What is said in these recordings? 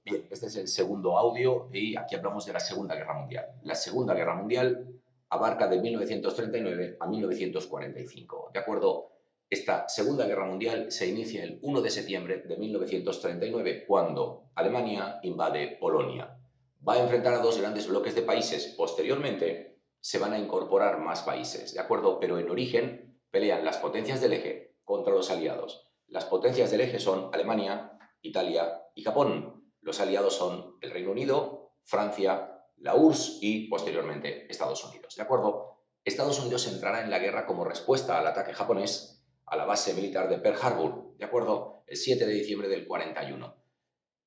Bien, este es el segundo audio y aquí hablamos de la Segunda Guerra Mundial. La Segunda Guerra Mundial abarca de 1939 a 1945. ¿De acuerdo? Esta Segunda Guerra Mundial se inicia el 1 de septiembre de 1939 cuando Alemania invade Polonia. Va a enfrentar a dos grandes bloques de países. Posteriormente se van a incorporar más países, ¿de acuerdo? Pero en origen pelean las potencias del eje contra los aliados. Las potencias del eje son Alemania, Italia y Japón. Los aliados son el Reino Unido, Francia, la URSS y, posteriormente, Estados Unidos. ¿De acuerdo? Estados Unidos entrará en la guerra como respuesta al ataque japonés a la base militar de Pearl Harbor, ¿de acuerdo? El 7 de diciembre del 41.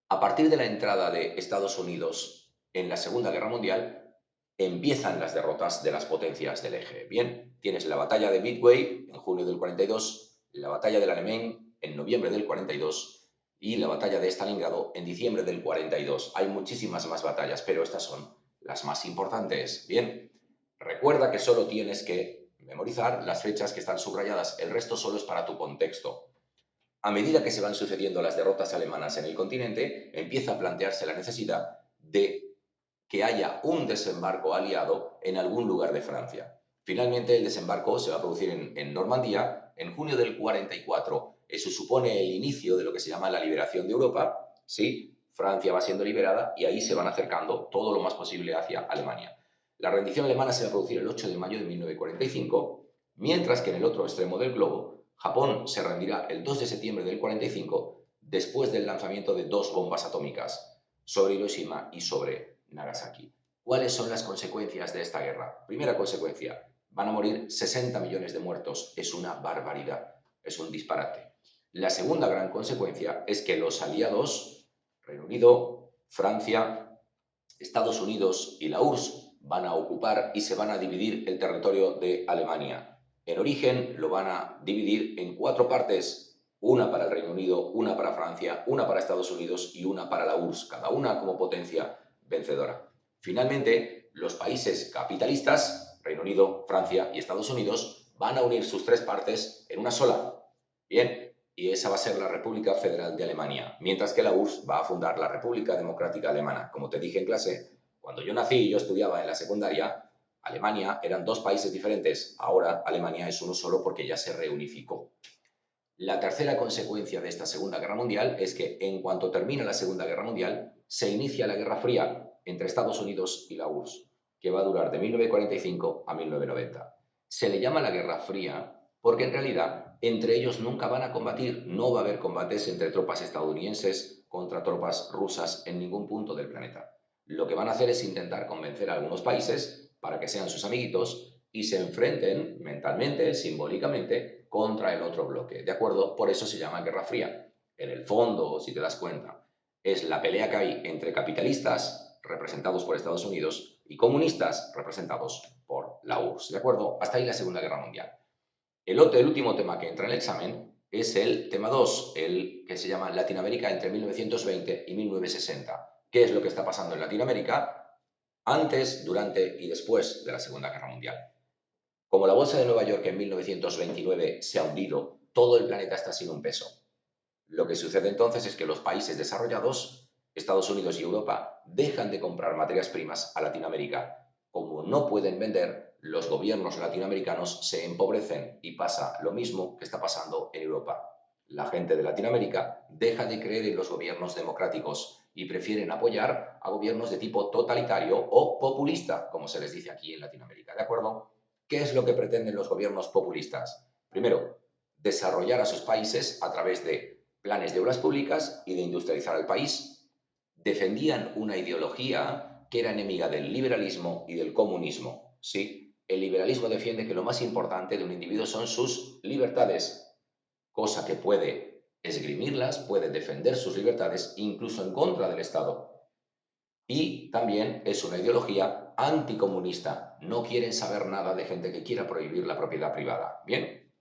A partir de la entrada de Estados Unidos en la Segunda Guerra Mundial, empiezan las derrotas de las potencias del eje. Bien, tienes la batalla de Midway en junio del 42, la batalla del Alamein en noviembre del 42 y la batalla de Stalingrado en diciembre del 42. Hay muchísimas más batallas, pero estas son las más importantes. Bien, recuerda que solo tienes que memorizar las fechas que están subrayadas, el resto solo es para tu contexto. A medida que se van sucediendo las derrotas alemanas en el continente, empieza a plantearse la necesidad de que haya un desembarco aliado en algún lugar de Francia. Finalmente, el desembarco se va a producir en Normandía en junio del 44. Eso supone el inicio de lo que se llama la liberación de Europa. Sí, Francia va siendo liberada y ahí se van acercando todo lo más posible hacia Alemania. La rendición alemana se va a producir el 8 de mayo de 1945, mientras que en el otro extremo del globo, Japón se rendirá el 2 de septiembre del 45 después del lanzamiento de dos bombas atómicas sobre Hiroshima y sobre Nagasaki. ¿Cuáles son las consecuencias de esta guerra? Primera consecuencia, van a morir 60 millones de muertos. Es una barbaridad, es un disparate. La segunda gran consecuencia es que los aliados, Reino Unido, Francia, Estados Unidos y la URSS, van a ocupar y se van a dividir el territorio de Alemania. En origen lo van a dividir en cuatro partes, una para el Reino Unido, una para Francia, una para Estados Unidos y una para la URSS, cada una como potencia vencedora. Finalmente, los países capitalistas, Reino Unido, Francia y Estados Unidos, van a unir sus tres partes en una sola. Bien, y esa va a ser la República Federal de Alemania, mientras que la URSS va a fundar la República Democrática Alemana. Como te dije en clase, cuando yo nací y yo estudiaba en la secundaria, Alemania eran dos países diferentes. Ahora Alemania es uno solo porque ya se reunificó. La tercera consecuencia de esta Segunda Guerra Mundial es que en cuanto termina la Segunda Guerra Mundial, se inicia la Guerra Fría entre Estados Unidos y la URSS, que va a durar de 1945 a 1990. Se le llama la Guerra Fría porque en realidad entre ellos nunca van a combatir, no va a haber combates entre tropas estadounidenses contra tropas rusas en ningún punto del planeta. Lo que van a hacer es intentar convencer a algunos países para que sean sus amiguitos y se enfrenten mentalmente, simbólicamente, contra el otro bloque. ¿De acuerdo? Por eso se llama Guerra Fría. En el fondo, si te das cuenta, es la pelea que hay entre capitalistas, representados por Estados Unidos, y comunistas, representados por la URSS. ¿De acuerdo? Hasta ahí la Segunda Guerra Mundial. El último tema que entra en el examen es el tema 2, el que se llama Latinoamérica entre 1920 y 1960. ¿Qué es lo que está pasando en Latinoamérica antes, durante y después de la Segunda Guerra Mundial? Como la bolsa de Nueva York en 1929 se ha hundido, todo el planeta está sin un peso. Lo que sucede entonces es que los países desarrollados, Estados Unidos y Europa, dejan de comprar materias primas a Latinoamérica. Como no pueden vender, los gobiernos latinoamericanos se empobrecen y pasa lo mismo que está pasando en Europa. La gente de Latinoamérica deja de creer en los gobiernos democráticos y prefieren apoyar a gobiernos de tipo totalitario o populista, como se les dice aquí en Latinoamérica. ¿De acuerdo? ¿Qué es lo que pretenden los gobiernos populistas? Primero, desarrollar a sus países a través de planes de obras públicas y de industrializar el país. Defendían una ideología que era enemiga del liberalismo y del comunismo. Sí, el liberalismo defiende que lo más importante de un individuo son sus libertades, cosa que puede esgrimirlas, puede defender sus libertades incluso en contra del Estado. Y también es una ideología anticomunista. No quieren saber nada de gente que quiera prohibir la propiedad privada. Bien,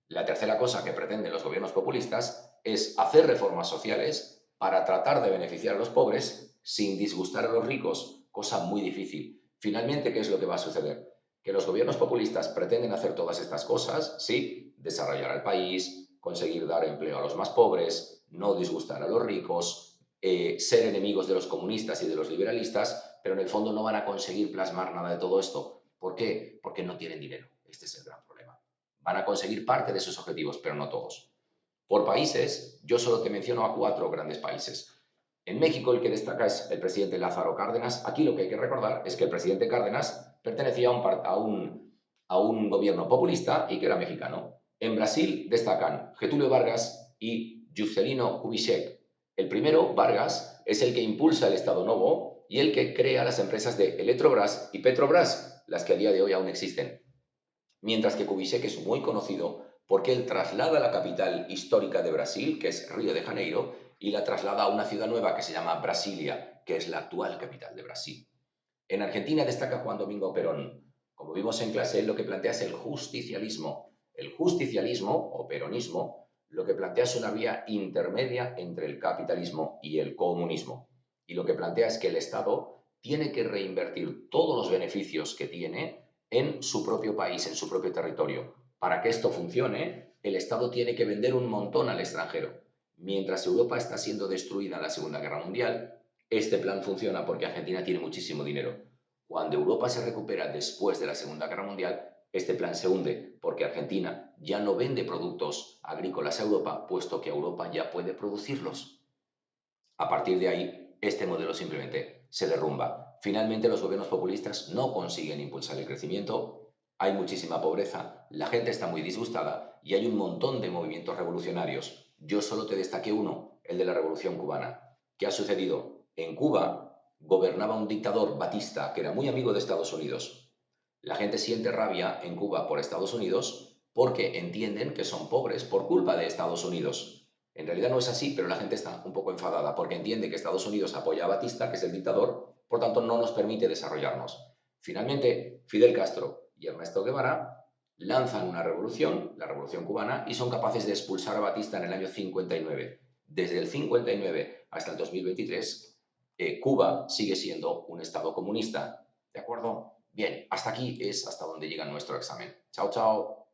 la tercera cosa que pretenden los gobiernos populistas es hacer reformas sociales para tratar de beneficiar a los pobres sin disgustar a los ricos, cosa muy difícil. Finalmente, ¿qué es lo que va a suceder? Que los gobiernos populistas pretenden hacer todas estas cosas, sí, desarrollar al país, conseguir dar empleo a los más pobres, no disgustar a los ricos, ser enemigos de los comunistas y de los liberalistas, pero en el fondo no van a conseguir plasmar nada de todo esto. ¿Por qué? Porque no tienen dinero. Este es el gran problema. Van a conseguir parte de sus objetivos, pero no todos. Por países, yo solo te menciono a 4 grandes países. En México, el que destaca es el presidente Lázaro Cárdenas. Aquí lo que hay que recordar es que el presidente Cárdenas pertenecía a un gobierno populista y que era mexicano. En Brasil destacan Getúlio Vargas y Juscelino Kubitschek. El primero, Vargas, es el que impulsa el Estado Novo y el que crea las empresas de Eletrobras y Petrobras, las que a día de hoy aún existen. Mientras que Kubitschek es muy conocido porque él traslada la capital histórica de Brasil, que es Río de Janeiro, y la traslada a una ciudad nueva que se llama Brasilia, que es la actual capital de Brasil. En Argentina destaca Juan Domingo Perón. Como vimos en clase, él lo que plantea es el justicialismo. El justicialismo, o peronismo, lo que plantea es una vía intermedia entre el capitalismo y el comunismo. Y lo que plantea es que el Estado tiene que reinvertir todos los beneficios que tiene en su propio país, en su propio territorio. Para que esto funcione, el Estado tiene que vender un montón al extranjero. Mientras Europa está siendo destruida en la Segunda Guerra Mundial, este plan funciona porque Argentina tiene muchísimo dinero. Cuando Europa se recupera después de la Segunda Guerra Mundial, este plan se hunde porque Argentina ya no vende productos agrícolas a Europa, puesto que Europa ya puede producirlos. A partir de ahí, este modelo simplemente se derrumba. Finalmente, los gobiernos populistas no consiguen impulsar el crecimiento, hay muchísima pobreza, la gente está muy disgustada y hay un montón de movimientos revolucionarios. Yo solo te destaqué uno, el de la Revolución Cubana. ¿Qué ha sucedido? En Cuba gobernaba un dictador, Batista, que era muy amigo de Estados Unidos. La gente siente rabia en Cuba por Estados Unidos porque entienden que son pobres por culpa de Estados Unidos. En realidad no es así, pero la gente está un poco enfadada porque entiende que Estados Unidos apoya a Batista, que es el dictador, por tanto no nos permite desarrollarnos. Finalmente, Fidel Castro y Ernesto Guevara lanzan una revolución, la Revolución Cubana, y son capaces de expulsar a Batista en el año 59. Desde el 59 hasta el 2023, Cuba sigue siendo un Estado comunista. ¿De acuerdo? Bien, hasta aquí es hasta donde llega nuestro examen. Chao, chao.